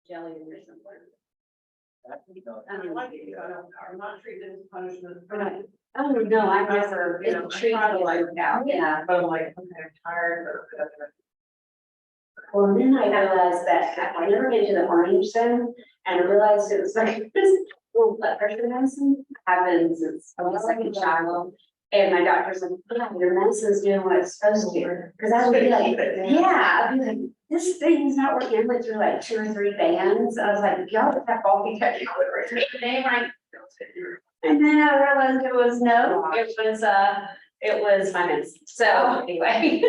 jelly or something. I like it, I'm not treated as punishment. Oh, no, I've never You know, been I treated try to like, like that. Yeah. but I'm like, okay, I'm tired or whatever. Well, then I realized that I never been to the orange zone and I realized it was like this little blood pressure medicine happens since I was like a child. And my doctor's like, yeah, your medicine's doing what it's supposed to. Cause I would be like, yeah, I'd be like, this thing's not working. I went through like 2 or 3 bands. I was like, y'all get that coffee cut right here today, right? And then I realized it was my medicine. So anyway.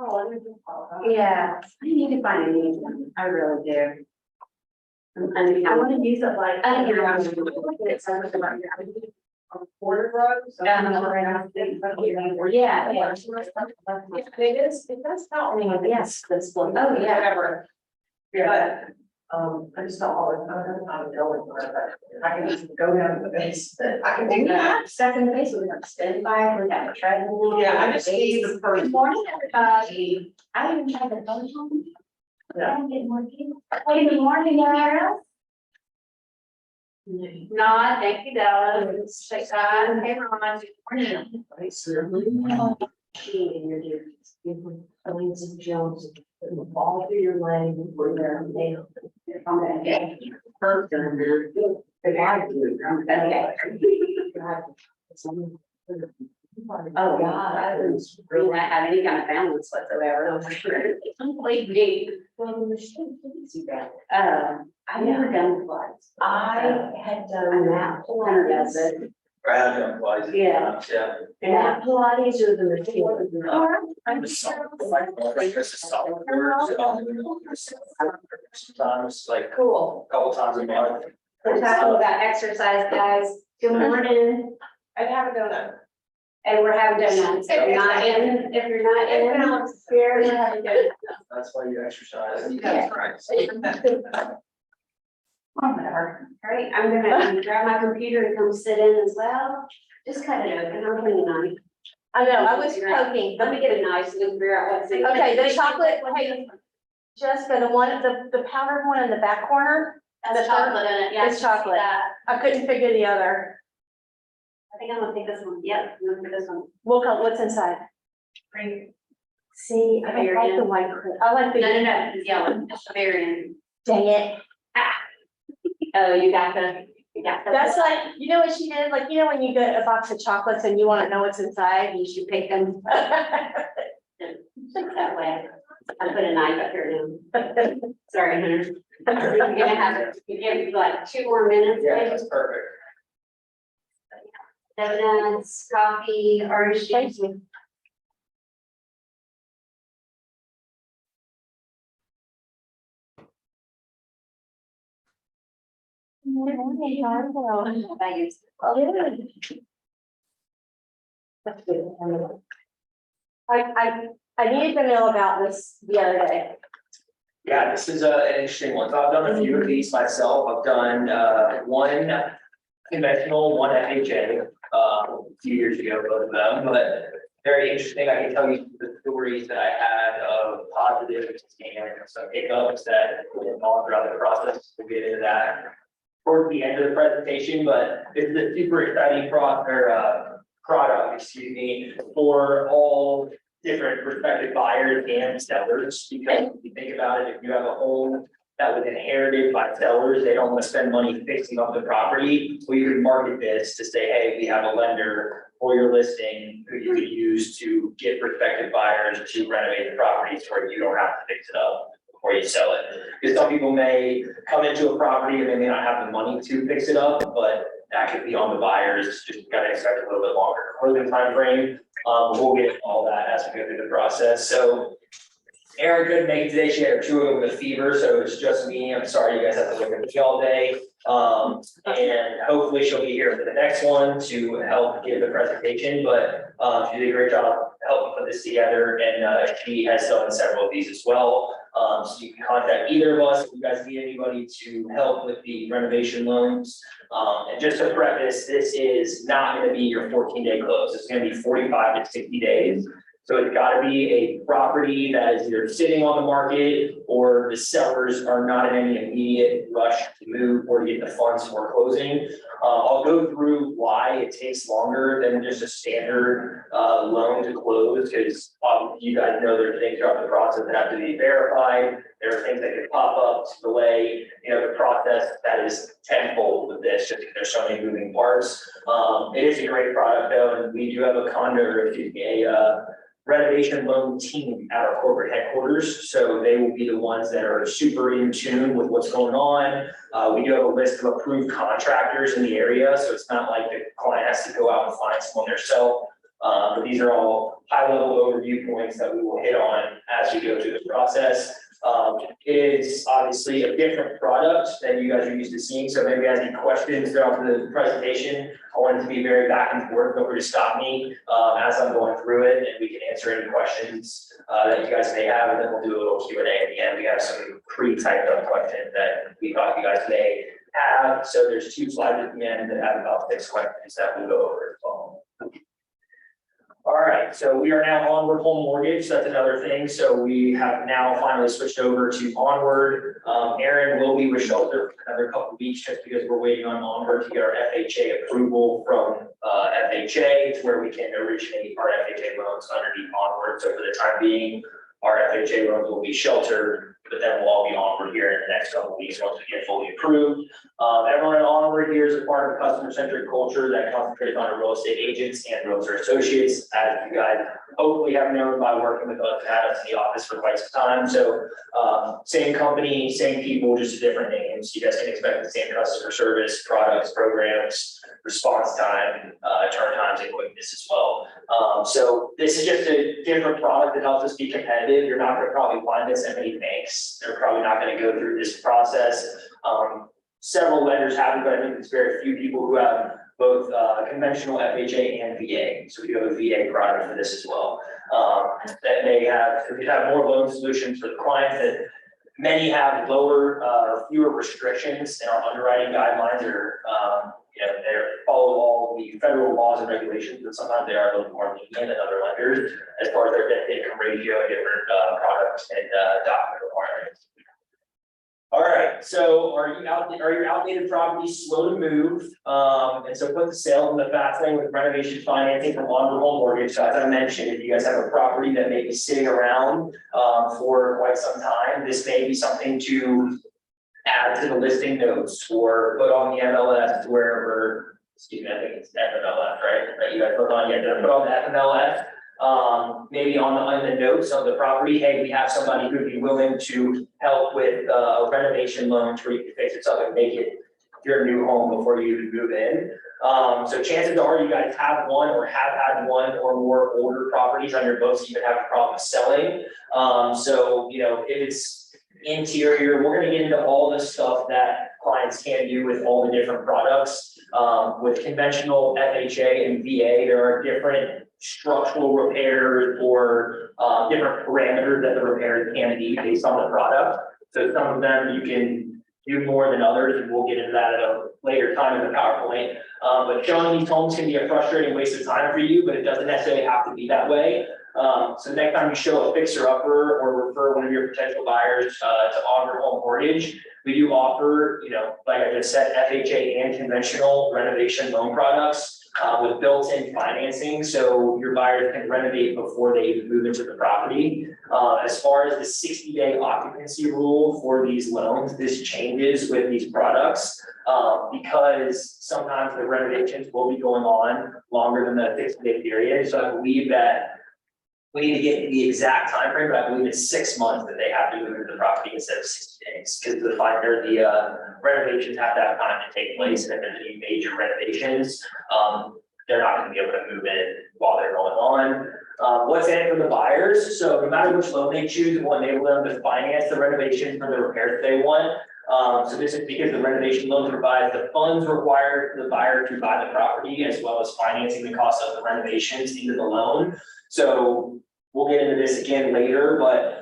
Oh, Yeah, I need to find a new one. I really do. I want to use it like. I think you're border drugs. Yeah. It does help me. Yes. This one. Oh, yeah. Whatever. Yeah. I just don't always know how to go with it, but I can just go down to the base. I can do that. Second base, we have spin bike, we have a treadmill. Yeah, I just need the first. Good morning, everybody. I even tried the phone home. Yeah. Good morning. Hey, good morning, Aaron. Nod, thank you, Della. Shake on. Hey, Ron. Good morning. Elise Jones, put the ball through your leg before you're nailed. First, and then. Oh, God, I was really not have any kind of balance whatsoever. Completely. I've never done flights. I had done that. Hunter does it. I have done flies. Yeah. Yeah. That Pilates or the machine? I'm Like this is solid work, sometimes like Cool. a couple times a month. We're talking about exercise, guys. Good morning. I have a donut. And we're having donuts. If you're not in, Here, we're having donuts. That's why you exercise. Yeah. Whatever. Great, I'm gonna grab my computer and come sit in as well. Just cut it open, I'm putting a knife. I know, I was poking. Let me get a knife so we can figure out what's in. Okay, the chocolate, hey, Jessica, the powdered one in the back corner, That's chocolate in it, yeah. It's chocolate. I couldn't figure the other. I think I'm gonna pick this one, yep, I'm gonna pick this one. What's inside? See, I don't like the white, I like the. No, it's yellow, it's Bavarian. Dang it. Oh, you got the. That's like, you know what she did? Like, you know, when you get a box of chocolates and you want to know what's inside? You should pick them that way. I put a knife up here now. Sorry, Hunter. We're gonna have it, you give like 2 more minutes. Yeah, maybe. that's perfect. Donuts, coffee, orange juice. I needed to know about this the other day. Yeah, this is an interesting one. So I've done a few of these myself. I've done one conventional, one FHA, a few years ago, both of them, but very interesting. I can tell you the stories that I had of positives and some hiccups that went on throughout the process. We'll get into that towards the end of the presentation, but this is a super exciting product, excuse me, for all different prospective buyers and sellers, because if you think about it, if you have a home that was inherited by sellers, they don't want to spend money fixing up the property. Well, you can market this to say, hey, we have a lender for your listing who you could use to get prospective buyers to renovate the property so you don't have to fix it up before you sell it. Because some people may come into a property and they may not have the money to fix it up, but that could be on the buyers. Just gotta expect a little bit longer closing time frame. We'll get all that as we go through the process. So Erin couldn't make it today. She had 2 of them with a fever, so it's just me. I'm sorry you guys have to look at me all day. And hopefully she'll be here for the next one to help give the presentation, but she did a great job helping put this together, and she has done several of these as well. So you can contact either of us if you guys need anybody to help with the renovation loans. And just to preface, this is not going to be your 14-day close. It's going to be 45 to 60 days. So it's gotta be a property that is either sitting on the market or the sellers are not in any immediate rush to move or to get the funds for closing. I'll go through why it takes longer than just a standard loan to close, because you guys know there are things throughout the process that have to be verified. There are things that can pop up to delay, the process that is tenfold with this, just because there's so many moving parts. It is a great product though, and we do have a renovation loan team at our corporate headquarters. So they will be the ones that are super in tune with what's going on. We do have a list of approved contractors in the area, so it's not like the client has to go out and find someone themselves. But these are all high-level overview points that we will hit on as we go through the process. It is obviously a different product than you guys are used to seeing, so maybe as any questions throughout the presentation, I want it to be very back and forth. Feel free to stop me as I'm going through it, and we can answer any questions that you guys may have, and then we'll do a little Q&A at the end. We have some pre-typed up questions that we thought you guys may have, so there's 2 slides at the end that have about 6 questions that we'll go over as well. All right, so we are now Onward Home Mortgage. That's another thing. So we have now finally switched over to Onward. Aaron will be with Shelter for another couple of weeks just because we're waiting on Onward to get our FHA approval from FHA to where we can originate our FHA loans underneath Onward. So for the time being, our FHA loans will be Shelter, but then we'll all be Onward here in the next couple of weeks once we get fully approved. Everyone at Onward here is a part of a customer-centric culture that concentrates on real estate agents and realtor associates, as you guys hopefully have known by working with us, had us in the office for quite some time. So same company, same people, just different names. You guys can expect the same customer service, products, programs, response time, turn times, and quickness as well. So this is just a different product that helps us be competitive. You're not going to probably find this at many banks. They're probably not going to go through this process. Several lenders have it, but I think there's very few people who have both conventional FHA and VA. So we do have a VA product for this as well. That may have, we have more loan solutions for the clients that many have lower or fewer restrictions in our underwriting guidelines, or they follow all the federal laws and regulations, but sometimes they are a little more lenient than other lenders as far as their debt to income ratio and different products and document requirements. All right, so are your outdated properties slow to move? And so put the sale in the fast lane with renovation financing from Onward Home Mortgage. So as I mentioned, if you guys have a property that may be sitting around for quite some time, this may be something to add to the listing notes or put on the MLS to wherever, excuse me, I think it's FMLS, right? That you guys put on, put on the FMLS. Maybe on the notes of the property, hey, we have somebody who'd be willing to help with a renovation loan to where you can fix it up and make it your new home before you even move in. So chances are you guys have one or have had one or more older properties on your books, you even have a problem selling. So if it's interior, we're going to get into all the stuff that clients can do with all the different products. With conventional FHA and VA, there are different structural repairs or different parameters that the repairs can be based on the product. So some of them you can do more than others, and we'll get into that at a later time in the PowerPoint. But showing these homes can be a frustrating waste of time for you, but it doesn't necessarily have to be that way. So next time you show a fixer-upper or refer one of your potential buyers to Onward Home Mortgage, we do offer, like I just said, FHA and conventional renovation loan products with built-in financing, so your buyers can renovate before they even move into the property. As far as the 60-day occupancy rule for these loans, this changes with these products because sometimes the renovations will be going on longer than the 60-day period. So I believe that we need to get the exact time frame, but I believe it's 6 months that they have to move into the property instead of 60 days, because the renovations have to have time to take place, and if there's any major renovations, they're not going to be able to move in while they're going on. What's in it for the buyers? So no matter which loan they choose, it will enable them to finance the renovation for the repairs that they want. So this is because the renovation loan provides the funds required for the buyer to buy the property, as well as financing the cost of the renovations into the loan. So we'll get into this again later, but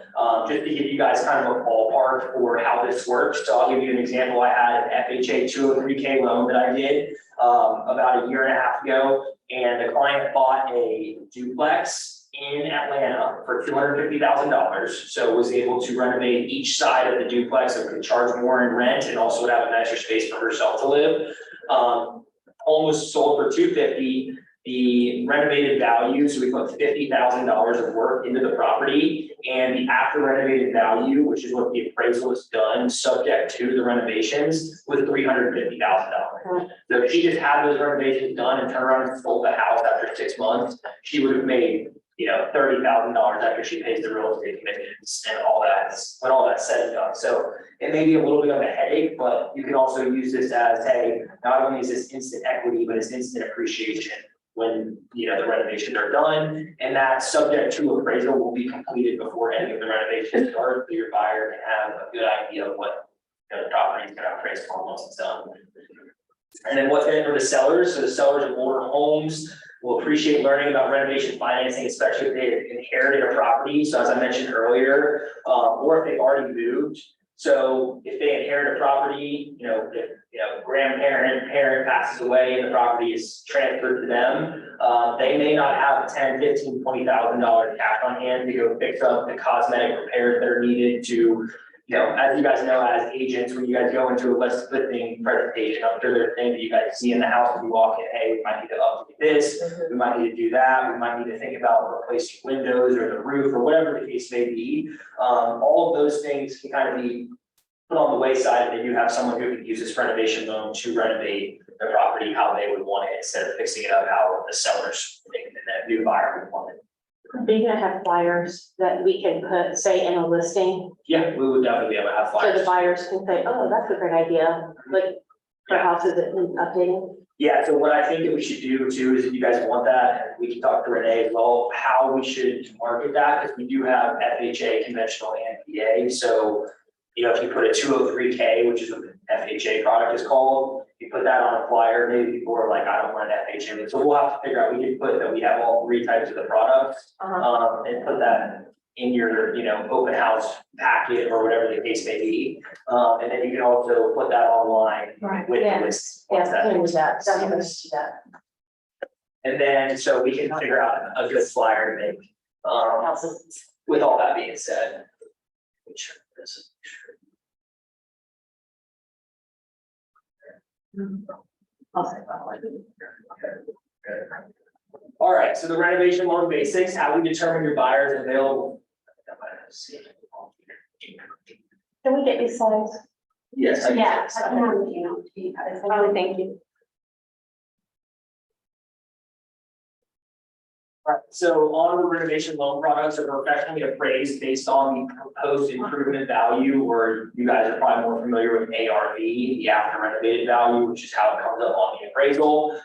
just to give you guys kind of a ballpark for how this works. So I'll give you an example. I had an FHA 203K loan that I did about 1.5 years ago, and the client bought a duplex in Atlanta for $250,000. So was able to renovate each side of the duplex, so could charge more in rent and also would have an extra space for herself to live. Home was sold for $250,000. The renovated value, so we put $50,000 of work into the property, and the after renovated value, which is what the appraisal is done, subject to the renovations, was $350,000. So if she just had those renovations done and turned around and sold the house after 6 months, she would have made, $30,000 after she pays the real estate commissions and all that, when all that's said and done. So it may be a little bit of a headache, but you can also use this as, hey, not only is this instant equity, but it's instant appreciation when, the renovations are done, and that subject to appraisal will be completed before any of the renovations start, so your buyer can have a good idea of what, the property is gonna appraise for once it's done. And then what's in it for the sellers? So the sellers of older homes will appreciate learning about renovation financing, especially if they inherited a property. So as I mentioned earlier, or if they've already moved. So if they inherit a property, if grandparent, parent passes away and the property is transferred to them, they may not have $10,000, $15,000, $20,000 cash on hand to go fix up the cosmetic repairs that are needed to, as you guys know, as agents, when you guys go into a listing presentation, I'm sure there are things that you guys see in the house when you walk in, hey, we might need to update this, we might need to do that, we might need to think about replacing windows or the roof or whatever the case may be. All of those things can kind of be put on the wayside, and then you have someone who can use this renovation loan to renovate their property how they would want it instead of fixing it up how the sellers think and that new buyer would want it. Are you gonna have flyers that we can put, say, in a listing, Yeah, we would definitely be able to have so flyers. the buyers can say, oh, that's a great idea, like, for houses that need updating? Yeah, so what I think that we should do too is if you guys want that, and we can talk to Renee as well, how we should market that, because we do have FHA, conventional and PA. So, if you put a 203K, which is what the FHA product is called, you put that on a flyer, maybe people are like, I don't want an FHA. So we'll have to figure out, we can put that we have all three types of the products, and put that in your, open house packet or whatever the case may be. And then you can also put that online Right. with Yeah. the list. Yeah, once that- can do that, definitely do that. And then, so we can figure out a good flyer to make, Houses. with all that being said. Which is. I'll say that one. All right, so the renovation loan basics, how we determine your buyers available. Can we get these slides? Yes. I can- Yeah, I can have, you guys. Oh, thank you. Right, so on the renovation loan products are professionally appraised based on the proposed improvement value, or you guys are probably more familiar with ARV, the after renovated value, which is how it comes up on the appraisal.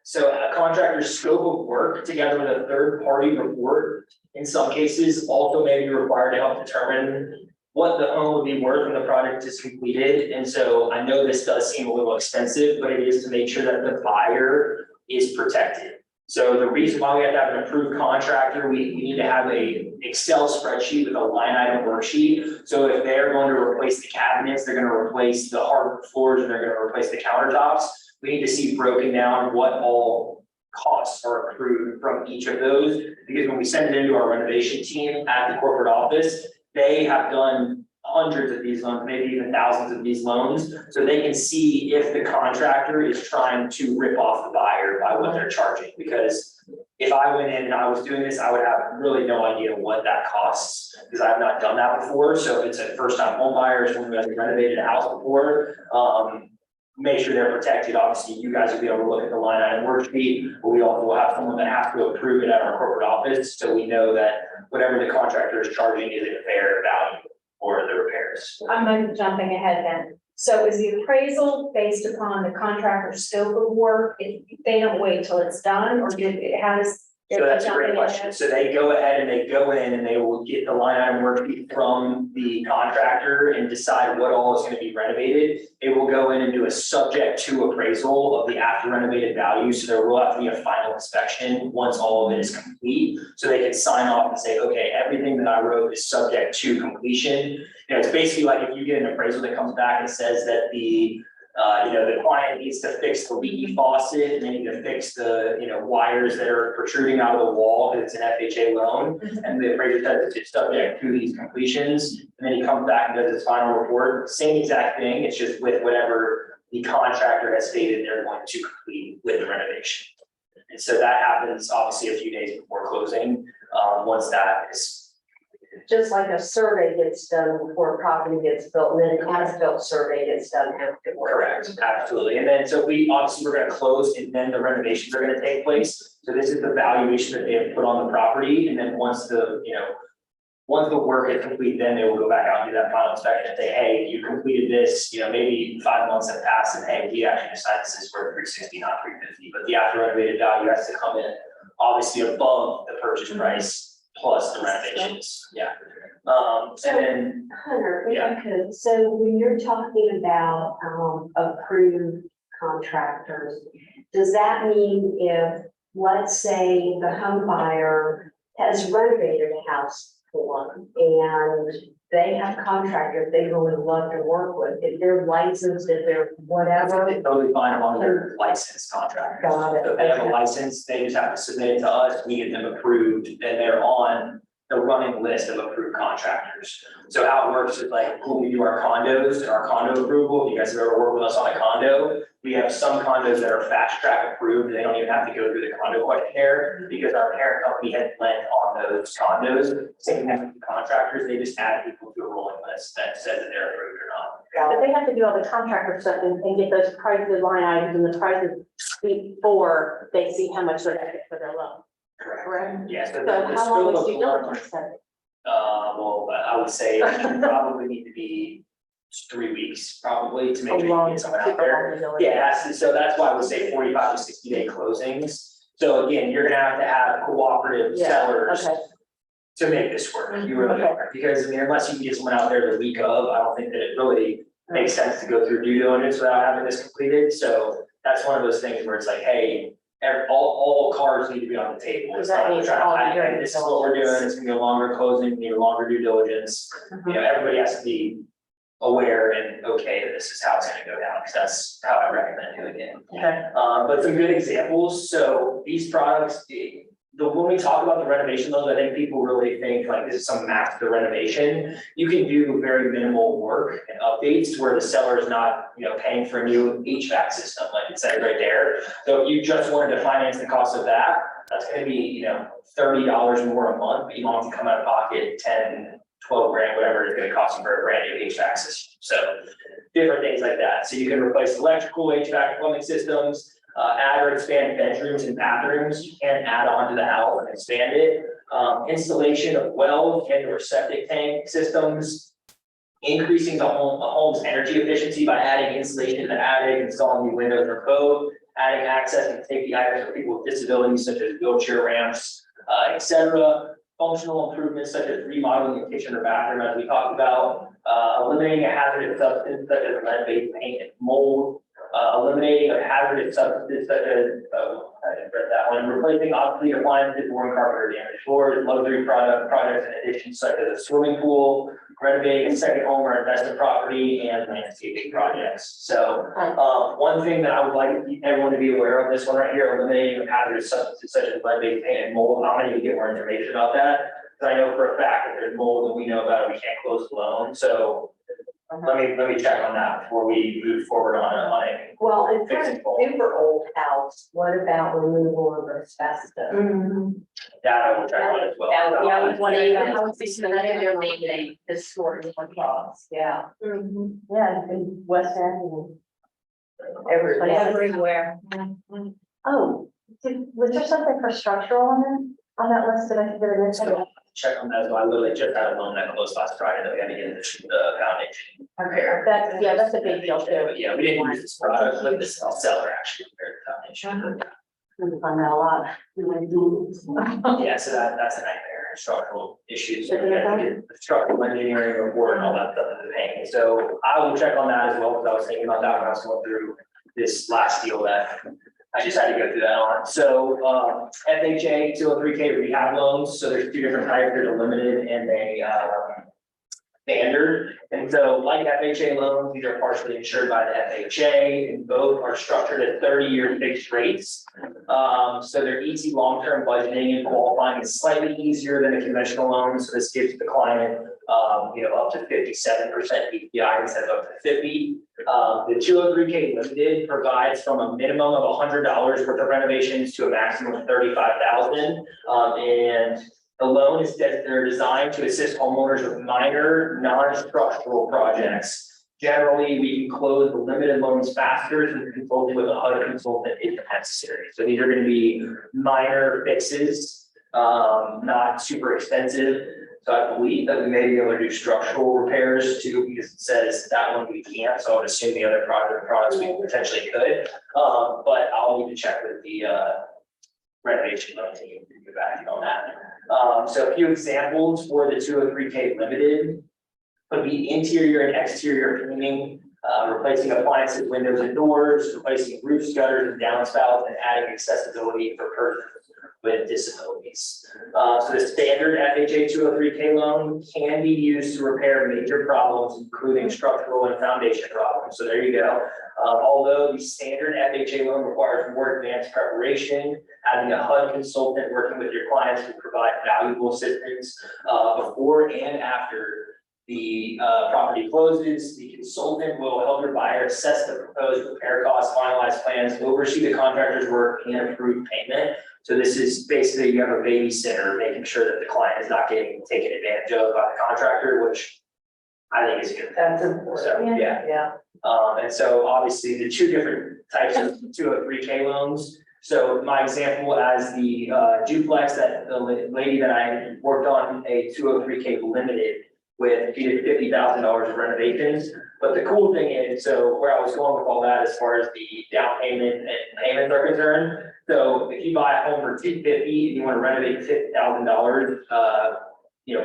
So a contractor's scope of work together with a third party report, in some cases, also may be required to help determine what the home would be worth when the project is completed. And so I know this does seem a little expensive, but it is to make sure that the buyer is protected. So the reason why we have to have an approved contractor, we need to have a Excel spreadsheet with a line item worksheet. So if they're going to replace the cabinets, they're going to replace the hardwood floors, and they're going to replace the countertops, we need to see broken down what all costs are accrued from each of those. Because when we send it into our renovation team at the corporate office, they have done hundreds of these loans, maybe even thousands of these loans. So they can see if the contractor is trying to rip off the buyer by what they're charging. Because if I went in and I was doing this, I would have really no idea what that costs, because I've not done that before. So if it's a first time home buyer, someone who hasn't renovated a house before, make sure they're protected. Obviously, you guys will be able to look at the line item worksheet, but we also will have someone that has to approve it at our corporate office. So we know that whatever the contractor is charging is a fair value for the repairs. I'm jumping ahead then. So is the appraisal based upon the contractor's scope of work? If they don't wait till it's done, or did it has? So that's a great question. So they go ahead and they go in and they will get the line item worksheet from the contractor and decide what all is going to be renovated. They will go in and do a subject to appraisal of the after renovated value. So there will have to be a final inspection once all of it is complete. So they can sign off and say, okay, everything that I wrote is subject to completion. It's basically like if you get an appraisal that comes back and says that the The client needs to fix the leaky faucet, and they need to fix the, wires that are protruding out of the wall, because it's an FHA loan. And the appraiser says it's subject to these completions, and then he comes back and does his final report, same exact thing, it's just with whatever the contractor has stated they're going to complete with the renovation. And so that happens obviously a few days before closing, once that is. Just like a survey gets done before a property gets built, and then an as-built survey gets done afterwards. Correct, absolutely. And then, so we're gonna close, and then the renovations are gonna take place. So this is the valuation that they have put on the property, and then once the work is complete, then they will go back out and do that final inspection and say, hey, you completed this, maybe 5 months have passed, and hey, we actually decided this is worth 360, not 350, but the after renovated value has to come in obviously above the purchase price plus the renovations, yeah. And then, Hunter, if Yeah. I could, so when you're talking about, approved contractors, does that mean if, let's say, the home buyer has renovated a house for them and they have contractors they really love to work with, if they're licensed, if they're whatever? it's totally fine along with their licensed contractors. Got it, So if they have a okay. license, they just have to submit it to us, we get them approved, and they're on the running list of approved contractors. So how it works is like, when we do our condos and our condo approval, if you guys have ever worked with us on a condo, we have some condos that are fast track approved, they don't even have to go through the condo questionnaire, because our parent company had lent on those condos. Same thing with the contractors, they just add people to a rolling list that says that they're approved or not. But they have to do all the contractor stuff and get those prices, line items and the prices before they see how much they're gonna get for their loan, correct? Yes. So how long is due diligence then? Well, I would say it would probably need to be 3 weeks, probably, to make sure you get someone out there. Yeah, so that's why I would say 45 to 60-day closings. So again, you're gonna have to have cooperative Yeah, sellers okay. to make this work, you really Okay. are, because unless you can get someone out there the week of, I don't think that it really makes sense to go through due diligence without having this completed, so that's one of those things where it's like, hey, all cards need to be on the table. Does It's that not mean we're trying all to hide, due hey, this is what we're doing, it's gonna be a longer closing, we need a longer due diligence. Everybody has to be aware and okay that this is how it's gonna go down, because that's how I recommend doing it. Okay. But some good examples, so these products, when we talk about the renovation loans, I think people really think like this is some master renovation. You can do very minimal work and updates to where the seller is not, paying for a new HVAC system, like it said right there. So if you just wanted to finance the cost of that, that's gonna be, $30 more a month, but you don't have to come out of pocket 10, 12 grand, whatever it's gonna cost you for a brand new HVAC system. So different things like that. So you can replace electrical, HVAC, plumbing systems, add or expand bedrooms and bathrooms. You can add on to the house and expand it. Installation of well and or septic tank systems. Increasing the home's energy efficiency by adding insulation to the attic, installing new windows or code, adding access and safety items for people with disabilities such as wheelchair ramps, etc. Functional improvements such as remodeling the kitchen or bathroom, as we talked about, eliminating a hazardous substance such as lead-based paint and mold, eliminating a hazardous substances such as, I didn't read that one, replacing obsolete appliances, worn carpet or damaged floors, luxury projects in addition such as a swimming pool, renovating a second home or investment property, and landscaping projects. So, one thing that I would like everyone to be aware of, this one right here, eliminating hazardous substances such as lead-based paint and mold. I'm gonna need to get more information about that, because I know for a fact that there's mold and we know about it, we can't close the loan, so let me check on that before we move forward on a Well, in for a fixing mold. super old house, what about removal of asbestos? That I will check on as well. Yeah, I was wondering, Yeah. how is this their main this sort of cost, yeah. Yeah, in West End. Everywhere. Oh, was there something for structural on that list that I could get an So check on that as well. I literally just had a loan that closed last Friday that we had to get the foundation repaired. That's a big deal too. But yeah, we didn't use this product, but this seller actually repaired the foundation. We find that a lot. Yeah, so that's a nightmare, structural issues, Is it okay? the structural engineering report and all that stuff in the painting. So I will check on that as well, because I was thinking about that when I was going through this last deal that I just had to go through that on. So, FHA 203K rehab loans, so there's two different types, there's a limited and a standard. And so like FHA loans, these are partially insured by the FHA, and both are structured at 30-year fixed rates. So they're easy long-term budgeting and qualifying is slightly easier than a conventional loan. So this gives the client, up to 57% DPI instead of up to 50. The 203K limited provides from a minimum of $100 worth of renovations to a maximum of $35,000. And the loan they're designed to assist homeowners with minor non-structural projects. Generally, we can close the limited loans faster than consulting with a HUD consultant if necessary. So these are going to be minor fixes, not super expensive. So I believe that we may be able to do structural repairs too, because it says that one we can't. So I would assume the other products we potentially could. But I'll need to check with the renovation loan team to get back on that. So a few examples for the 203K limited would be interior and exterior cleaning, replacing appliances, windows and doors, replacing roof gutters and downspouts, and adding accessibility for persons with disabilities. So the standard FHA 203K loan can be used to repair major problems, including structural and foundation problems. So there you go. Although the standard FHA loan requires more advanced preparation, having a HUD consultant working with your clients to provide valuable assistance before and after the property closes. The consultant will help your buyer assess the proposed repair costs, finalize plans, oversee the contractor's work, and approve payment. So this is basically you have a babysitter making sure that the client is not getting taken advantage of by the contractor, which I think is good. That's important. So, yeah. And so obviously the two different types of 203K loans. So my example as the duplex that the lady that I worked on a 203K limited with, she did $50,000 of renovations. But the cool thing is, so where I was going with all that as far as the down payment and payments are concerned. So if you buy a home for $250 and you want to renovate $50,000,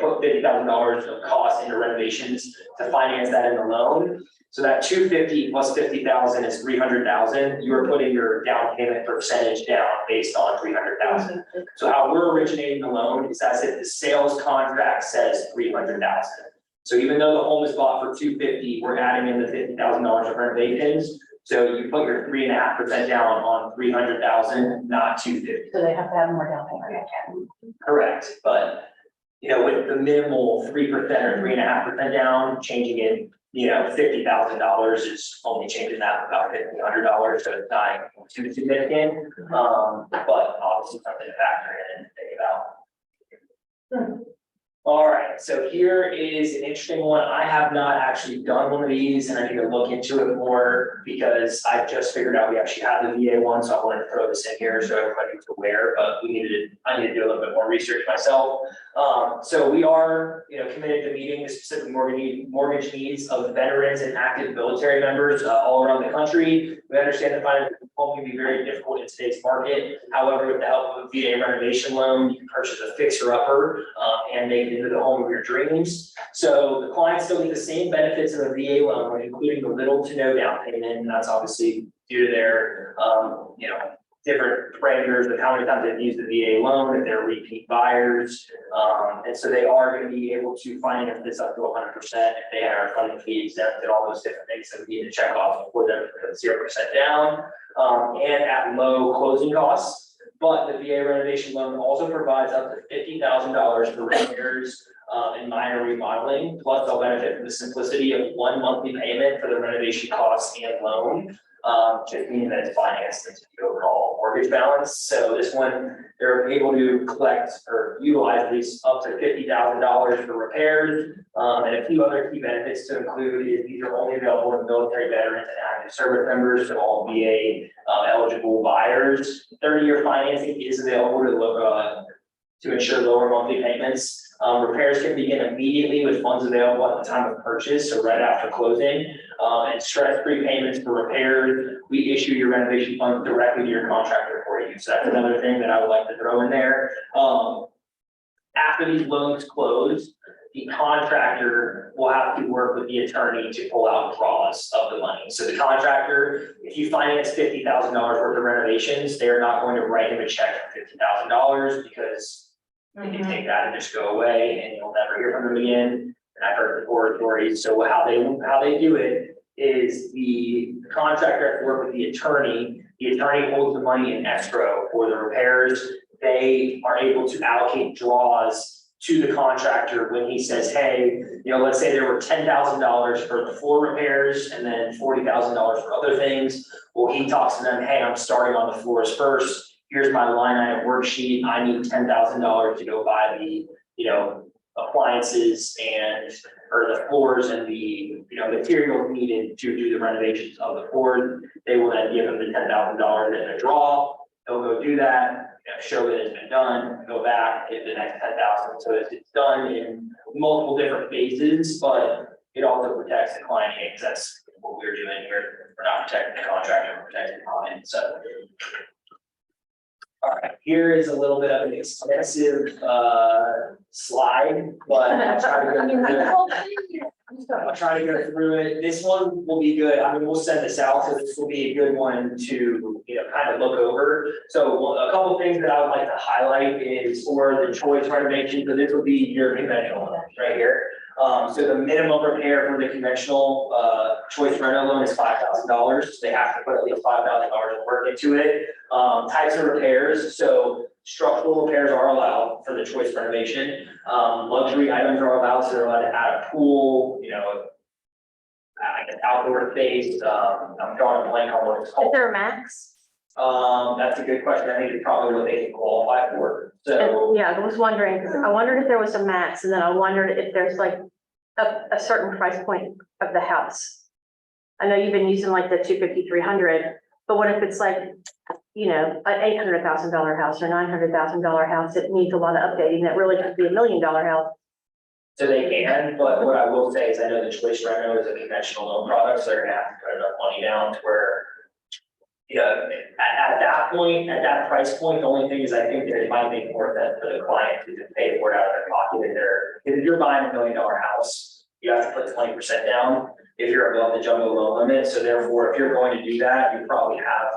put $50,000 of cost into renovations to finance that in the loan. So that $250 plus $50,000 is $300,000. You are putting your down payment percentage down based on $300,000. So how we're originating the loan is as if the sales contract says $300,000. So even though the home is bought for $250, we're adding in the $50,000 of renovations. So you put your 3.5% down on $300,000, not $250. So they have to have more down payment. Correct, but with the minimal 3% or 3.5% down, changing it, $50,000 is only changing that about $1,500, so it's not too significant. But obviously something to factor in and think about. All right, so here is an interesting one. I have not actually done one of these, and I need to look into it more because I just figured out we actually have the VA one, so I wanted to throw this in here so everybody's aware. But I need to do a little bit more research myself. So we are, committed to meeting the specific mortgage needs of veterans and active military members all around the country. We understand that finding a home can be very difficult in today's market. However, with the help of a VA renovation loan, you can purchase a fixer-upper and make it into the home of your dreams. So the clients still get the same benefits of a VA loan, including the little to no down payment, and that's obviously due to their, different parameters of how many times they've used the VA loan, if they're repeat buyers. And so they are going to be able to finance this up to 100% if they are funding fee exempt and all those different things that we need to check off for them to put 0% down and at low closing costs. But the VA renovation loan also provides up to $50,000 for repairs and minor remodeling. Plus, they'll benefit from the simplicity of one monthly payment for the renovation costs and loan. Just meaning that it's financed into the overall mortgage balance. So this one, they're able to collect or utilize at least up to $50,000 for repairs. And a few other key benefits to include is these are only available to military veterans and active service members, so all VA eligible buyers. 30-year financing is available to ensure lower monthly payments. Repairs can begin immediately with funds available at the time of purchase, so right after closing. And stress-free payments for repairs. We issue your renovation funds directly to your contractor for you. So that's another thing that I would like to throw in there. After these loans close, the contractor will have to work with the attorney to pull out draws of the money. So the contractor, if you finance $50,000 worth of renovations, they're not going to write him a check for $50,000 because they can take that and just go away and you'll never hear from them again. and I've heard the horror stories. So how they do it is the contractor has to work with the attorney. The attorney holds the money in escrow for the repairs. They are able to allocate draws to the contractor when he says, hey, let's say there were $10,000 for the floor repairs and then $40,000 for other things. Well, he talks to them, hey, I'm starting on the floors first. Here's my line item worksheet. I need $10,000 to go buy the, appliances or the floors and the, materials needed to do the renovations of the floors. They will then give them the $10,000 in a draw. They'll go do that, show that it's been done, go back, get the next 10,000. So it's done in multiple different phases, but it also protects the client, because that's what we're doing here. We're not protecting the contractor, we're protecting the client. So. All right, here is a little bit of an expensive slide, but I'll try to go through it. This one will be good. I mean, we'll send this out, so this will be a good one to, kind of look over. So a couple of things that I would like to highlight is for the choice renovation. So this will be your conventional loan right here. So the minimum repair for the conventional choice reno loan is $5,000. They have to put at least $5,000 of work into it. Types of repairs, so structural repairs are allowed for the choice renovation. Luxury items are allowed, so they're allowed to add a pool, I guess outdoor space. I'm drawing a blank on what it's Is called. there a max? That's a good question. I think it's probably what they can qualify for. So. And, yeah, I was wondering, because I wondered if there was a max, and then I wondered if there's like a certain price point of the house. I know you've been using like the 250, 300, but what if it's like, an $800,000 house or $900,000 house that needs a lot of updating, that really could be $1 million house? So they can, but what I will say is I know the choice reno is a conventional loan product, so they're gonna have to put enough money down to where. At that point, at that price point, the only thing is I think that it might make more sense for the client to just pay for it out of their pocket if you're buying $1 million house, you have to put 20% down if you're above the jumbo loan limit. So therefore, if you're going to do that, you probably have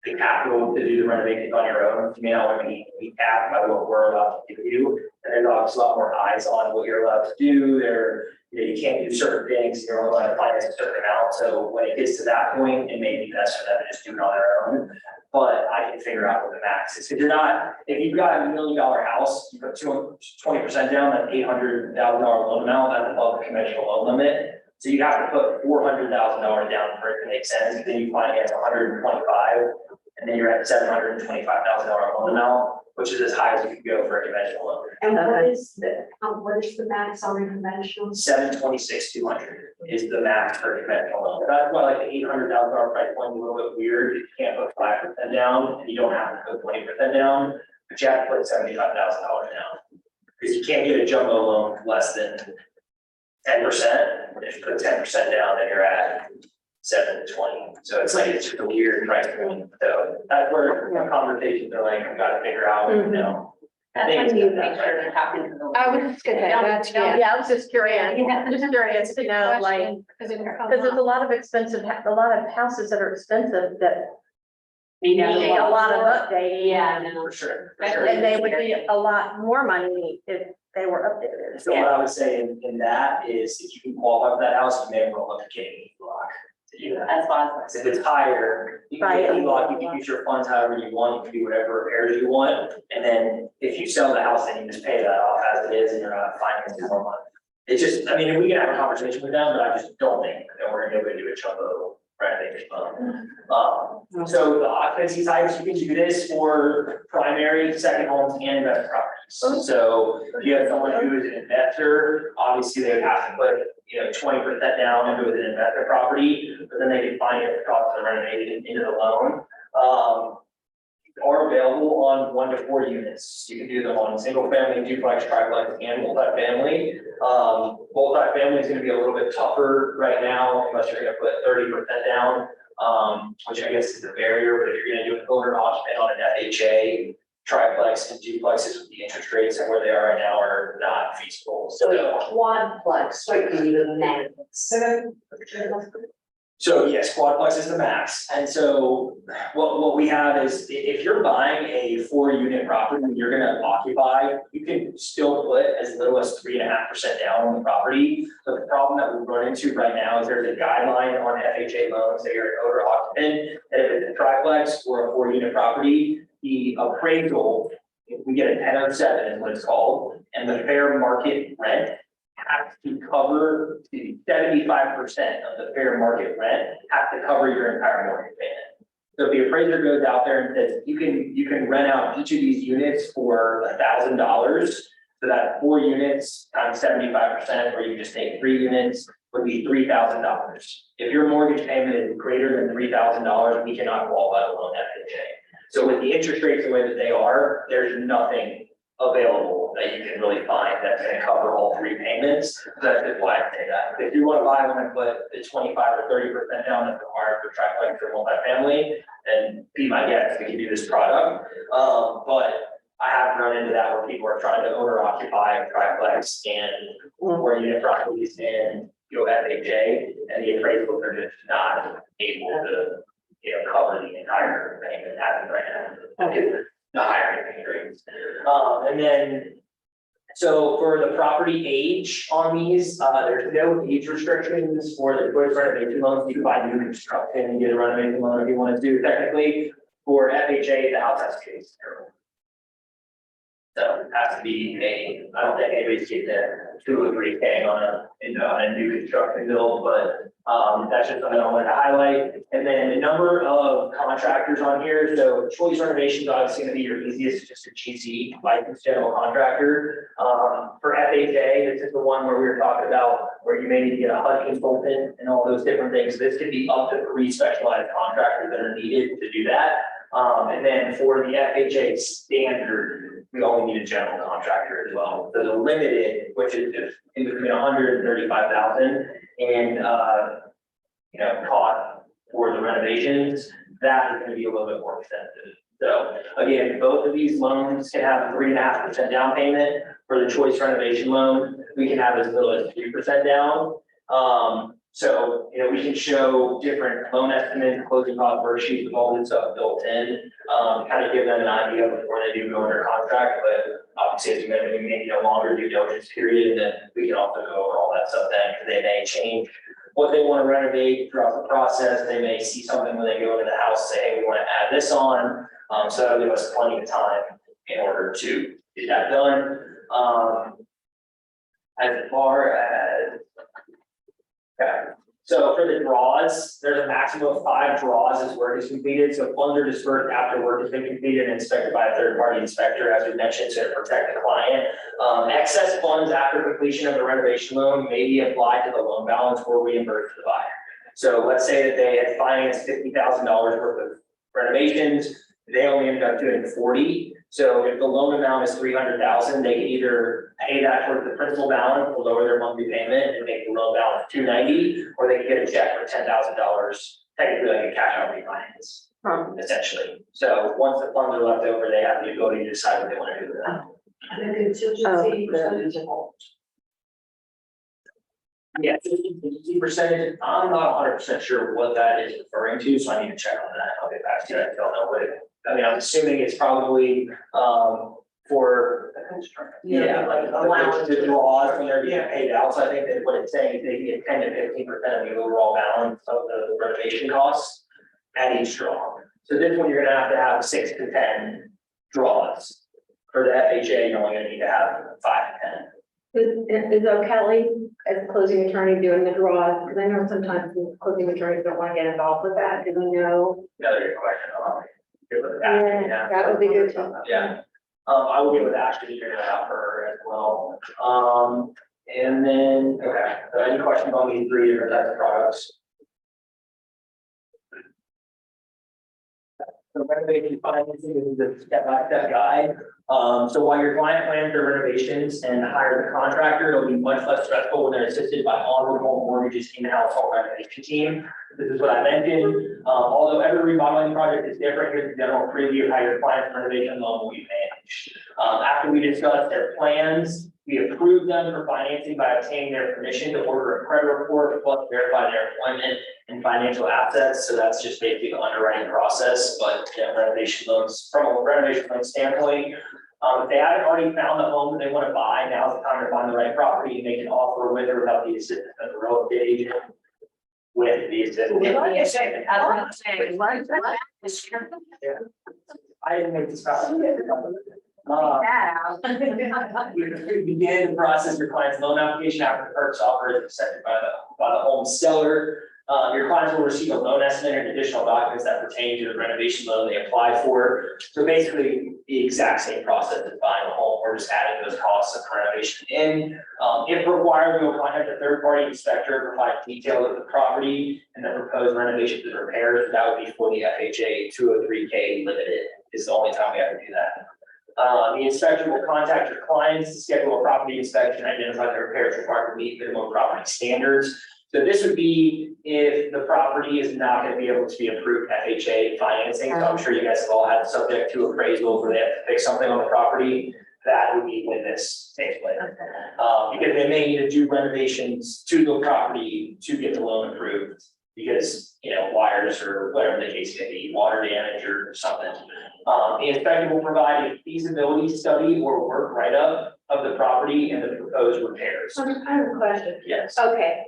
the capital to do the renovations on your own. You may not want to be capped by what we're allowed to give you. And there's obviously a lot more eyes on what you're allowed to do. You can't do certain things, you're only allowed to finance a certain amount. So when it gets to that point, it may be best for them to just do it on their own. But I can figure out what the max is. If you've got $1 million house, you put 20% down, that's $800,000 loan amount, that's above the conventional loan limit. So you have to put $400,000 down for it to make sense. Then you finance 125, and then you're at $725,000 loan amount, which is as high as you can go for a conventional loan. And what is the max on a conventional? 726,200 is the max for a conventional loan. That's why like the $800,000 price point is a little bit weird. You can't put 5% down, and you don't have to put 20% down, but you have to put $75,000 down. Because you can't get a jumbo loan less than 10%. If you put 10% down, then you're at 720. So it's just a weird price point. So that's where the conversations are like, I've got to figure out, That's when you make sure they're talking to the. I was just gonna, that's, Yeah, I was just curious, just curious to know, like, because there's a lot of houses that are expensive that need a lot of updating. Yeah, no. for sure. And they would be a lot more money if they were updated. So what I would say in that is if you can qualify for that house, you may want to look at getting a block to do that. That's why. If it's higher, you can get a block, you can use your funds however you want, you can do whatever repairs you want. And then if you sell the house, then you just pay that off as it is and you're not financing more money. It's just, I mean, and we can have a conversation with them, but I just don't think that we're gonna be able to do a jumbo renovation. So the occupancy types, you can do this for primary, second homes and investment properties. So if you have someone who is an investor, obviously they would have to put, 20% down into an investment property, but then they can finance the cost of the renovation into the loan. Are available on 1 to 4 units. You can do them on single family, duplex, triplex, and multifamily. Multifamily is going to be a little bit tougher right now, unless you're going to put 30% down, which I guess is the barrier. But if you're going to do an owner occupied on an FHA, triplex and duplexes with the interest rates and where they are right now are not feasible. So quadplex, certainly the max. So yes, quadplex is the max, and so what we have is, if you're buying a 4-unit property and you're gonna occupy, you can still put as little as 3.5% down on the property. But the problem that we run into right now is there's a guideline on FHA loans that you're an owner occupant, and if it's a triplex or a 4-unit property, the appraisal, if we get a 1007 is what it's called, and the fair market rent has to cover 75% of the fair market rent, has to cover your entire mortgage payment. So if the appraiser goes out there and says, you can rent out each of these units for $1,000, so that 4 units times 75%, or you just take 3 units, would be $3,000. If your mortgage payment is greater than $3,000, we cannot qualify the loan FHA. So with the interest rates the way that they are, there's nothing available that you can really find that's gonna cover all 3 payments. That's just why I say that. If you wanna buy one and put the 25 or 30% down that's required for triplex or multifamily, then be my guest to give you this product. But I have run into that where people are trying to owner occupy triplex and 4-unit properties and FHA, and the appraisals are just not able to, cover the entire payment as of right now. The higher interest rates. And then, so for the property age on these, there's no age restrictions for the choice renovation loans. You can buy new construction and get a renovation loan if you want to do technically. For FHA, the house has to be zero. So it has to be I don't think anybody's getting a 2 or 3K on a new construction build, but that's just something I wanted to highlight. And then the number of contractors on here. So choice renovation is obviously going to be your easiest, just a GC, licensed general contractor. For FHA, this is the one where we were talking about where you may need to get a HUD consultant and all those different things. This could be up to 3 specialized contractors that are needed to do that. And then for the FHA standard, we only need a general contractor as well. So the limited, which is just in between 135,000 and cost for the renovations, that is going to be a little bit more expensive. So again, both of these loans can have a 3.5% down payment. For the choice renovation loan, we can have as little as 3% down. So, we can show different loan estimates, closing cost worksheets with all this stuff built in, kind of give them an idea before they do go under contract. But obviously, as you're going to be maybe a longer due diligence period, then we can also go over all that stuff then, because they may change what they want to renovate throughout the process. They may see something when they go into the house, say, hey, we want to add this on. So that'll give us plenty of time in order to get that done. As far as okay. So for the draws, there's a maximum of 5 draws as work is completed. So funds are dispersed after work has been completed and inspected by a third-party inspector, as we mentioned, to protect the client. Excess funds after completion of the renovation loan may be applied to the loan balance or reimbursed to the buyer. So let's say that they had financed $50,000 worth of renovations, they only ended up doing 40. So if the loan amount is 300,000, they can either pay that towards the principal balance to lower their monthly payment and make the loan balance 290, or they can get a check for $10,000, technically like a cash out refinance, essentially. So once the funds are left over, they have the ability to decide what they want to do with them. And the contingency percentage of all. Yeah, 50% I'm not 100% sure what that is referring to, so I need to check on that. I'll get back to you. I don't know what I'm assuming it's probably for like allowance to draws when they're being paid out. So I think that what it's saying is they can get 10 to 15% of the overall balance of the renovation costs at each draw. So this one you're gonna have 6 to 10 draws. For the FHA, you're only gonna need to have 5 to 10. Is O'Kelly as a closing attorney doing the draws? Because I know sometimes the closing attorneys don't want to get involved with that. Do we know? Another good question. Yeah, that would be good too. Yeah. I will get with Ashley to figure that out for her as well. And then, okay, so any questions on these 3 different types of products? So renovation financing is a step-by-step guide. So while your client plans their renovations and hires a contractor, it'll be much less stressful when they're assisted by on-road home mortgages in-house home renovation team. This is what I mentioned. Although every remodeling project is different, here's the general preview of how your client's renovation loan will be managed. After we discussed their plans, we approved them for financing by obtaining their permission to order a credit report, plus verify their employment and financial assets. So that's just basically the underwriting process, but renovation loans, from a renovation loan standpoint. If they haven't already found the home that they want to buy, now's the time to find the right property and make an offer with or without the assistance of a real estate agent. With the assistance. I didn't make this fast. We began the process of your client's loan application after the purchase offer is accepted by the home seller. Your clients will receive a loan estimate and additional documents that pertain to the renovation loan they apply for. So basically, the exact same process as buying a home, we're just adding those costs of renovation in. If required, we will contact a third-party inspector and provide details of the property and the proposed renovations and repairs. That would be for the FHA 203K limited, is the only time we have to do that. The inspector will contact your clients to schedule a property inspection, identify the repairs required to meet minimum property standards. So this would be if the property is not going to be able to be approved FHA financing. So I'm sure you guys have all had subject to appraisals where they have to fix something on the property. That would be when this takes place. Because they may need to do renovations to the property to get the loan approved. Because, wires or whatever the case may be, water damage or something. The inspector will provide a feasibility study or work write-up of the property and the proposed repairs. I have a question. Yes. Okay.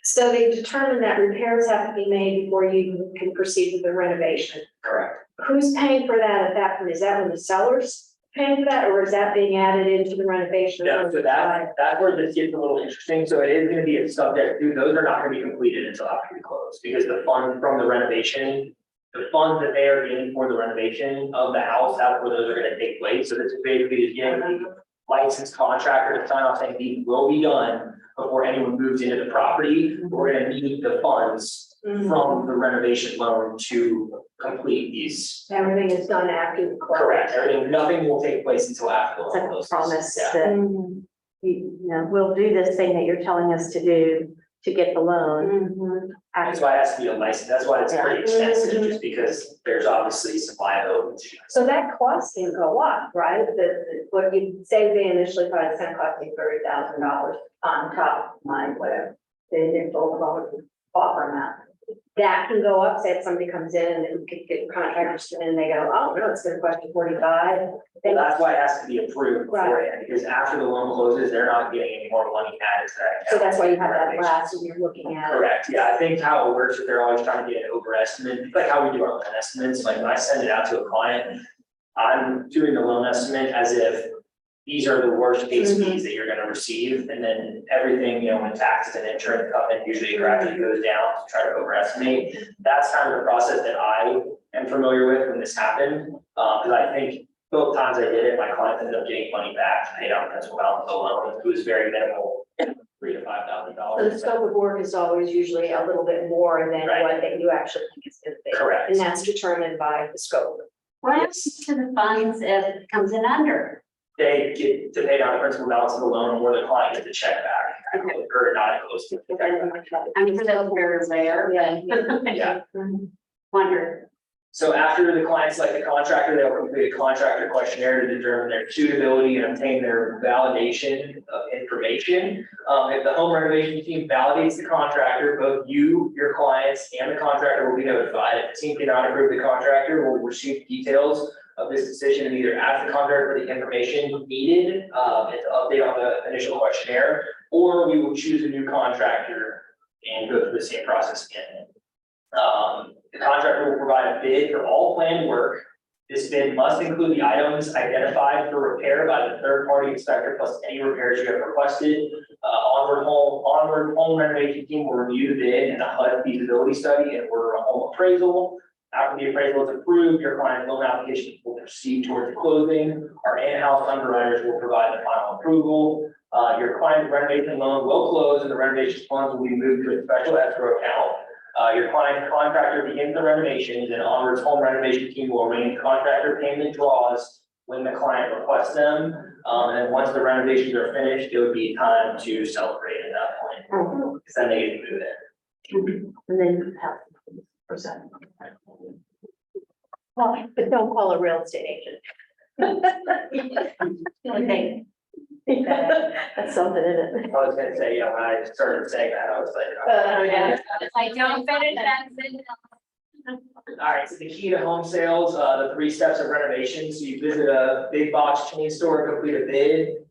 So they determined that repairs have to be made before you can proceed with the renovation. Correct. Who's paying for that at that point? Is that when the seller's paying for that, or is that being added into the renovation? Yeah, so that's where this gets a little interesting. So it is gonna be a subject to, those are not gonna be completed until after we close, because the funds from the renovation, the funds that they are getting for the renovation of the house, that's where those are gonna take place. So this basically is getting the licensed contractor to sign off saying these will be done before anyone moves into the property. We're gonna need the funds from the renovation loan to complete these. Everything is done after the close. Correct, everything, nothing will take place until after the It's like loan a closes. promise Yeah. that, we'll do this thing that you're telling us to do to get the loan. That's why it has to be a license, that's why it's pretty expensive, just because there's obviously supply of open. So that cost can go up, right? What you say they initially thought it's gonna cost me $30,000 on top of my whatever. The initial offer amount. That can go up, say if somebody comes in and then could get contractors in and they go, oh, no, it's gonna cost you 45. Well, that's why it has to be approved Right. beforehand, because after the loan closes, they're not getting any more money added to that. So account. that's why you have that last and you're looking at it. Correct, yeah, I think how it works is they're always trying to get an overestimate, like how we do our loan estimates, like when I send it out to a client, I'm doing the loan estimate as if these are the worst case fees that you're gonna receive, and then everything, when taxes and insurance come in, usually it gradually goes down to try to overestimate. That's kind of the process that I am familiar with when this happened, because I think both times I did it, my client ended up getting money back to pay down the principal balance of the loan. It was very minimal, $3,000 to So the $5,000. scope of work is always usually a little bit more than Right. what that you actually think is gonna be. Correct. And that's determined by the scope. What happens to the funds if it comes in under? They get to pay down the principal balance of the loan, or the client gets a check back, or not close to. I mean, for those barriers there. Yeah. Wonder. So after the client select the contractor, they'll complete a contractor questionnaire to determine their suitability and obtain their validation of information. If the home renovation team validates the contractor, both you, your clients, and the contractor will be notified. If the team cannot approve the contractor, will receive details of this decision and either ask the contractor for the information needed and to update on the initial questionnaire, or we will choose a new contractor and go through the same process again. The contractor will provide a bid for all planned work. This bid must include the items identified for repair by the third-party inspector, plus any repairs you have requested. Onward home renovation team will review the bid and the HUD feasibility study and order a home appraisal. After the appraisal is approved, your client's loan application will proceed towards closing. Our in-house underwriters will provide the final approval. Your client's renovation loan will close and the renovation funds will be moved to a special escrow account. Your client's contractor begins the renovations and Onward's home renovation team will arrange contractor payment draws when the client requests them. And then once the renovations are finished, it would be time to celebrate at that point. Because then they get to move in. And then you have %. Well, but don't call a real estate agent. Okay. That's something, isn't it? I was gonna say, when I started saying that, I was like, Yeah. I don't finish that sentence. all right, so the key to home sales, the 3 steps of renovation, so you visit a big box chain store, complete a bid.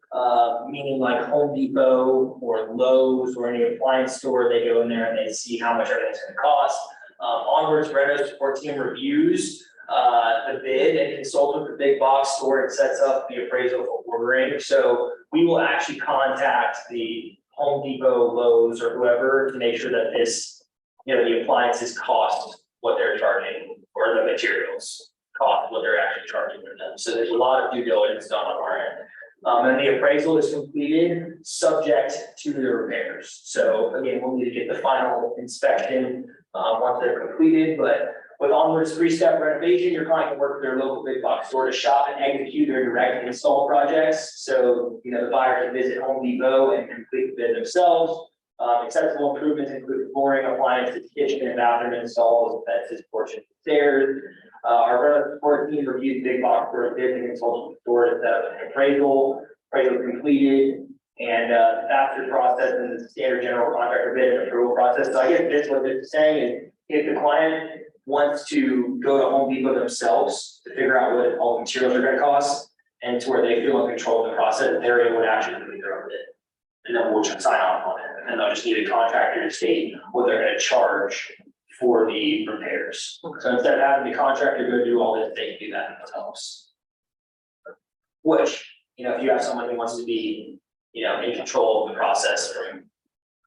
Meaning like Home Depot or Lowe's or any appliance store, they go in there and they see how much everything's gonna cost. Onwards, Reno support team reviews, the bid and consult with the big box store and sets up the appraisal for ordering. So we will actually contact the Home Depot, Lowe's or whoever to make sure that this, the appliances cost what they're charging or the materials cost what they're actually charging for them. So there's a lot of due diligence done on our end. And the appraisal is completed, subject to the repairs. So again, we'll need to get the final inspection, once they're completed, but with Onward's 3-step renovation, your client can work with their local big box store to shop and execute their direct install projects. So, the buyer can visit Home Depot and complete the bid themselves. Acceptable improvements include flooring, appliances, kitchen and bathroom installs, fences, porches, stairs. Our rental support team reviews big box store bids and consults with store to set up an appraisal completed, and faster process than the standard general contractor bid and approval process. So I guess this, what this is saying is, if the client wants to go to Home Depot themselves to figure out what all the materials are gonna cost, and to where they feel in control of the process, they're able to actually complete their own bid. And then we'll just sign off on it, and they'll just need a contractor to state what they're gonna charge for the repairs. So instead of having the contractor go do all this, they can do that themselves. Which, if you have someone who wants to be, in control of the process from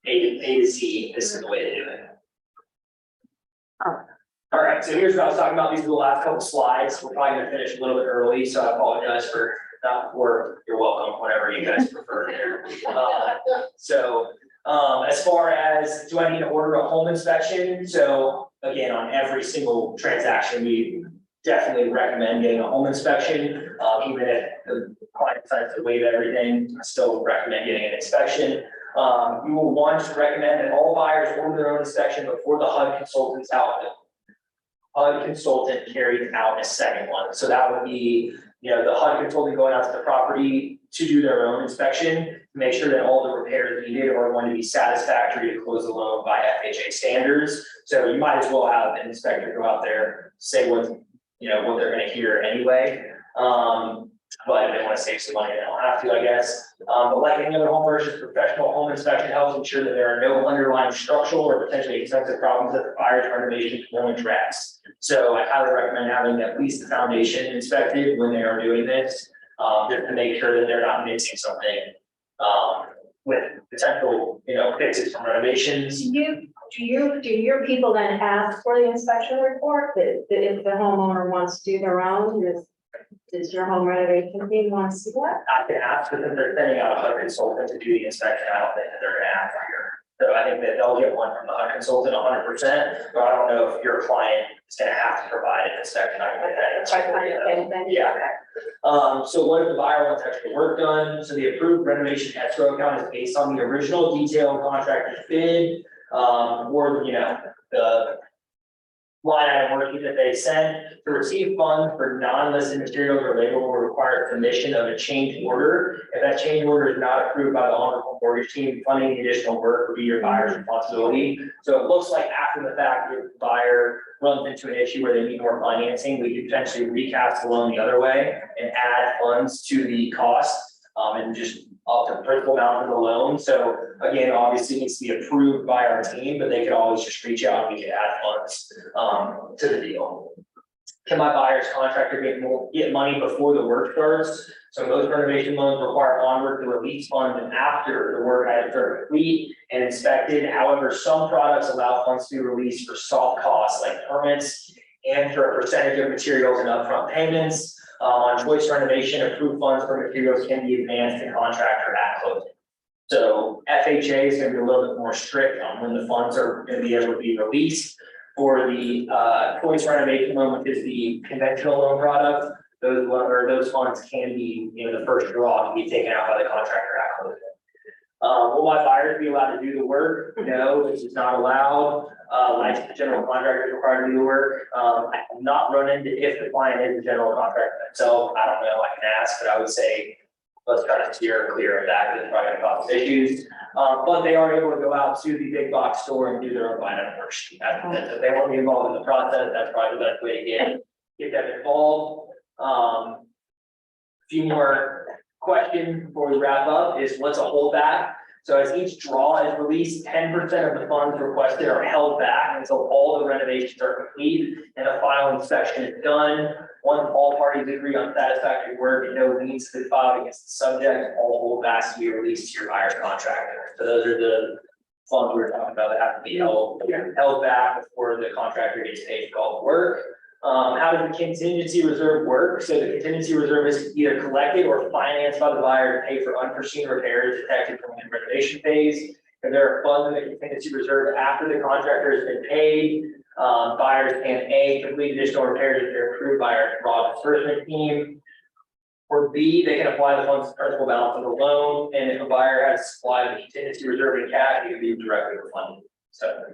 A to Z, this is the way to do it. All right, so here's what I was talking about. These are the last couple slides. We're probably gonna finish a little bit early, so I apologize for not, or you're welcome, whatever you guys prefer here. As far as, do I need to order a home inspection? So again, on every single transaction, we definitely recommend getting a home inspection. Even if the client decides to waive everything, I still recommend getting an inspection. You will want to recommend that all buyers order their own inspection before the HUD consultant's out. HUD consultant carries out a second one. So that would be, the HUD consultant going out to the property to do their own inspection, to make sure that all the repairs needed are going to be satisfactory to close the loan by FHA standards. So you might as well have an inspector go out there, say what they're gonna hear anyway. But if they want to save some money, they don't have to, I guess. But like any other home purchase, professional home inspection helps ensure that there are no underlying structural or potentially extensive problems that the buyer's renovation won't address. So I highly recommend having at least the foundation inspected when they are doing this, just to make sure that they're not missing something, with potential, fixes from renovations. Do your people then ask for the inspection report, that if the homeowner wants to do their own, does your home renovation team want to see that? I can ask, but then they're sending out a HUD consultant to do the inspection. I don't think that they're gonna ask here. So I think that they'll get one from the HUD consultant 100%, but I don't know if your client is gonna have to provide an inspection. I can get that answer. Yeah. So what if the buyer wants extra work done? So the approved renovation escrow account is based on the original detailed contractor's bid, or, the line item worksheet that they send. To receive funds for non-listed materials or labor will require submission of a change order. If that change order is not approved by the honorable mortgage team, funding the additional work will be your buyer's responsibility. So it looks like after the fact, if the buyer runs into an issue where they need more financing, we could potentially recast the loan the other way and add funds to the cost, and just up to principal amount of the loan. So again, obviously it needs to be approved by our team, but they could always just reach out and we could add funds to the deal. Can my buyer's contractor get money before the work starts? So most renovation loans require Onward to release funds after the work has been complete and inspected. However, some products allow funds to be released for soft costs like permits and for a percentage of materials and upfront payments. On choice renovation, approved funds for materials can be advanced to contractor at closing. So FHA is going to be a little bit more strict on when the funds are going to be able to be released. For the choice renovation loan, which is the conventional loan product, those funds can be, the first draw can be taken out by the contractor at closing. Will my buyers be allowed to do the work? No, this is not allowed. Licensed general contractor is required to do the work. I have not run into if the client is a general contractor themselves. I don't know, I can ask, but I would say, let's try to steer clear of that, because it's probably gonna cause issues. But they are able to go out to the big box store and do their own line item work. If they want to be involved in the process, that's probably the best way to get them involved. A few more questions before we wrap up is what's a holdback? So as each draw is released, 10% of the funds requested are held back until all the renovations are complete and a final inspection is done. Once all parties agree on satisfactory work and no liens have been filed against the subject, all holdbacks to be released to your buyer's contractor. So those are the funds we were talking about that have to be held back before the contractor gets paid for all the work. How does the contingency reserve work? So the contingency reserve is either collected or financed by the buyer to pay for unforeseen repairs detected from the renovation phase. If there are funds in the contingency reserve after the contractor has been paid, buyers can A, complete additional repairs if they're approved by our fraud disbursement team. Or B, they can apply the funds to principal balance of the loan, and if a buyer has supplied the contingency reserve in cash, it can be directly refunded. So.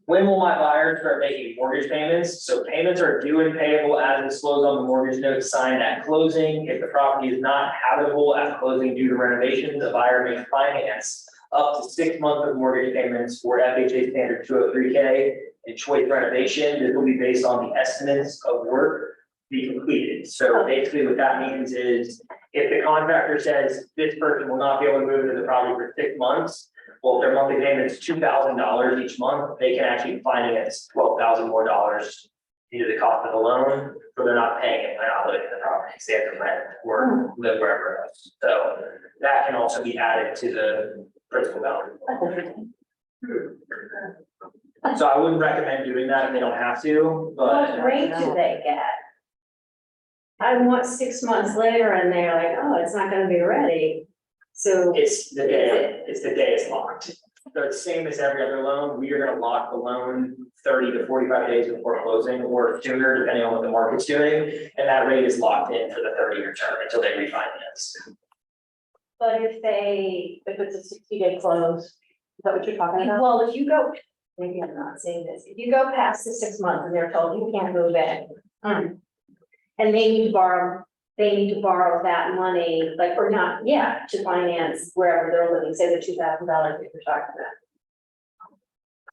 When will my buyers start making mortgage payments? So payments are due and payable as disclosed on the mortgage note signed at closing. If the property is not habitable at closing due to renovation, the buyer may finance up to 6 months of mortgage payments for FHA standard 203K and choice renovation. This will be based on the estimates of work to be completed. So basically what that means is if the contractor says this person will not be able to move into the property for 6 months, well, if their monthly payment is $2,000 each month, they can actually finance $12,000 more due to the cost of the loan, so they're not paying it, they're not living in the property, they have to rent or live wherever else. So that can also be added to the principal balance. So I wouldn't recommend doing that if they don't have to, but. What rate do they get? I want 6 months later and they're like, oh, it's not gonna be ready. So It's the day it's locked. So it's same as every other loan. We are gonna lock the loan 30 to 45 days before closing or sooner, depending on what the market's doing. And that rate is locked in for the 30-year term until they refinance. but if it's a 60-day close, is that what you're talking about? well, if you go, maybe I'm not saying this, if you go past the 6 months and they're told you can't move in. And they need to borrow that money, like, or not, to finance wherever they're living, say the $2,000 that you're talking about.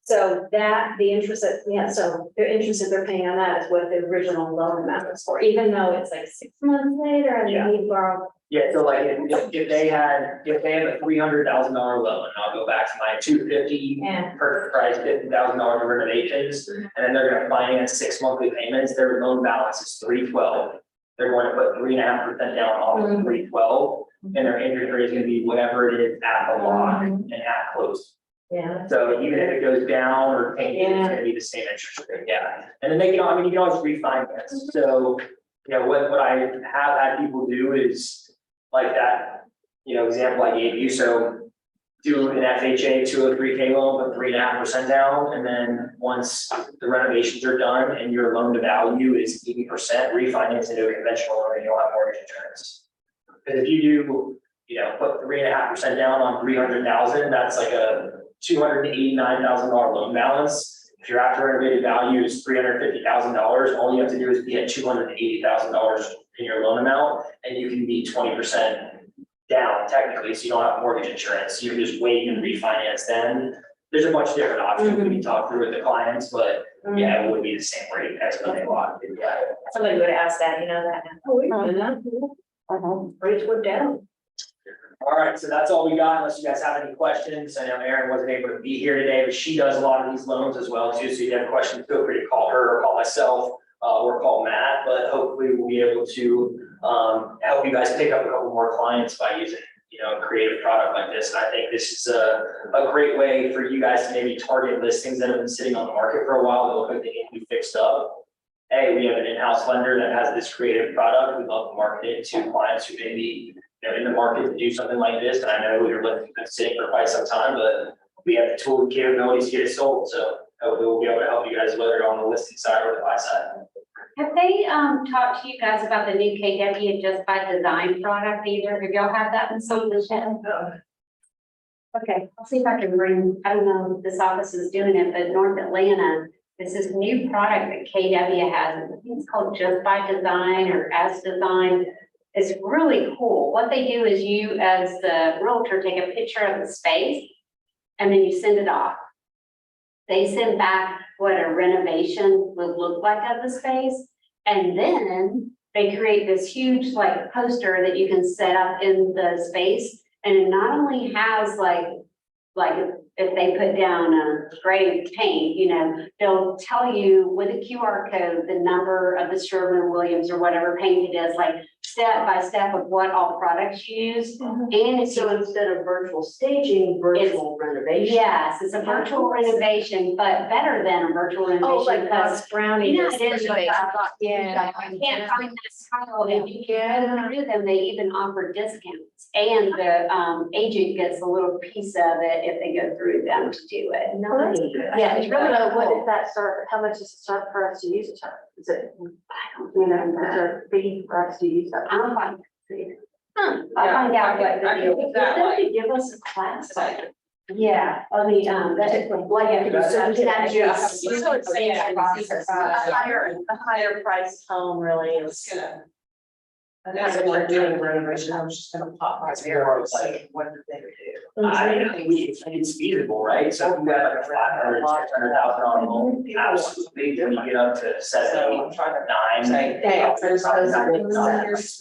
So that, the interest that, so the interest that they're paying on that is what the original loan amount was for, even though it's like 6 months later and they need to borrow. Yeah, so like if they have a $300,000 loan, and I'll go back to my 250 Yeah. purchase price, $50,000 of renovations, and then they're gonna finance 6 monthly payments, their loan balance is $312. They're going to put 3.5% down off of $312, and their interest rate is gonna be whatever it is at the lock and at close. Yeah. So even if it goes down or changes, it's gonna be the same interest rate, And then they can, you can always refinance. So, what I have had people do is like that, example I gave you. So do an FHA 203K loan, put 3.5% down, and then once the renovations are done and your loan to value is 80%, refinance into a conventional loan and you'll have mortgage insurance. Because if you do, put 3.5% down on 300,000, that's like a $289,000 loan balance. If your after renovated value is $350,000, all you have to do is be at $280,000 in your loan amount, and you can be 20% down technically, so you don't have mortgage insurance. You can just wait and refinance then. There's a bunch of different options we can talk through with the clients, but it would be the same rate as when they locked it. Somebody would ask that, that. Oh, wait a minute. Rates went down. All right, so that's all we got, unless you guys have any questions. I know Erin wasn't able to be here today, but she does a lot of these loans as well too. So if you have questions, feel free to call her or call myself or call Matt, but hopefully we'll be able to help you guys pick up a couple more clients by using, a creative product like this. And I think this is a great way for you guys to maybe target listings that have been sitting on the market for a while that look like they need to be fixed up. Hey, we have an in-house lender that has this creative product. We'd love to market it to clients who may be in the market to do something like this. And I know your listing's been sitting for quite some time, but we have the tool and capabilities to get it sold. So hopefully we'll be able to help you guys, whether you're on the listing side or the buy side. Have they they, talked to you guys about the new KW Just by Design product either? Have y'all had that in solution? Okay, I'll see if I can bring, I don't know if this office is doing it, but North Atlanta, this is new product that KW has. I think it's called Just by Design or As Designed. It's really cool. What they do is you, as the realtor, take a picture of the space and then you send it off. They send back what a renovation would look like of the space. And then they create this huge like poster that you can set up in the space. And it not only has like if they put down a gray paint, you know, they'll tell you with a QR code, the number of the Sherwin-Williams or whatever paint it is, like step by step of what all products you use. And if So you, instead of virtual staging, virtual renovation. yes, it's a virtual renovation, but better than a virtual Oh, renovation. like because brownie. you know, it is like, Yeah. I can't find that tile, and you can do them, they even offer discounts. And the agent gets a little piece of it if they go through them to do it. Nice. Yeah, it's really, what is that start, how much does it start for us to use it? Is it, you know, is there a fee for us to use that? I'll find I'll find out what the deal is. Don't you give us a class? Yeah, I mean, that's what you have to do. So that's Yeah. A higher price home really is. That's what we're doing renovation, I was just gonna pop my It's hair, more it's like, what did they do? I think it's feasible, right? So if we got like a $500,000 home, absolutely, then you get up to seven, eight, nine. Yeah, there's those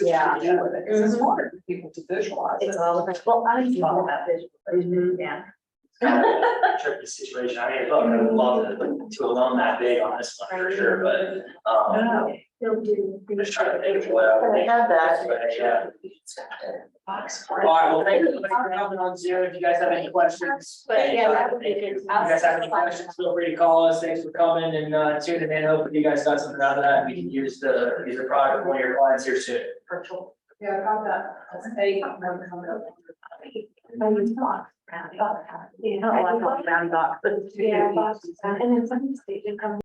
Yeah. It's hard for people to visualize. It's all about, well, I'm all about visual, yeah. Tricky situation. I mean, look, I would love to alone that big on this one for sure, but, No. They'll do. I'm just trying to think of what I would. I have that. But, yeah. All right, well, thank you for coming on Zoom. If you guys have any questions. But yeah, that would be If good. you guys have any questions, feel free to call us. Thanks for coming and tuning in. Hopefully you guys got something out of that. We can use the product for one of your clients here soon. Virtual. Yeah, I got that. Hey, I'm never coming up. Yeah, I like all brown dogs, but. Yeah, and then some stage income.